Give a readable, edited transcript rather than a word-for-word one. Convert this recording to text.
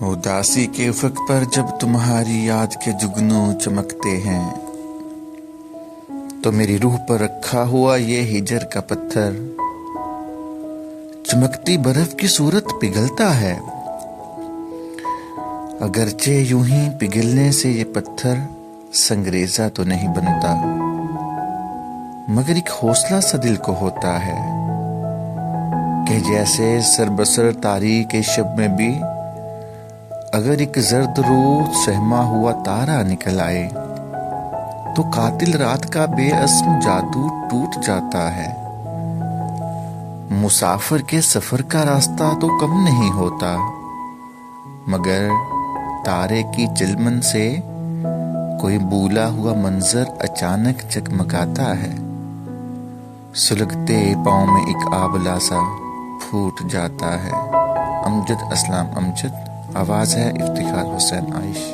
اداسی کے افق پر جب تمہاری یاد کے جگنوں چمکتے ہیں تو میری روح پر رکھا ہوا یہ ہجر کا پتھر چمکتی برف کی صورت پگھلتا ہے، اگرچہ یوں ہی پگھلنے سے یہ پتھر سنگریزہ تو نہیں بنتا، مگر ایک حوصلہ سا دل کو ہوتا ہے کہ جیسے سربسر تاریک شب میں بھی اگر ایک زرد روح سہما ہوا تارا نکل آئے تو قاتل رات کا بے اسم جادو ٹوٹ جاتا ہے۔ مسافر کے سفر کا راستہ تو کم نہیں ہوتا، مگر تارے کی چلمن سے کوئی بولا ہوا منظر اچانک جگمگاتا ہے، سلگتے پاؤں میں ایک آبلہ سا پھوٹ جاتا ہے۔ امجد اسلام امجد، آواز ہے افتخار حسین عائش۔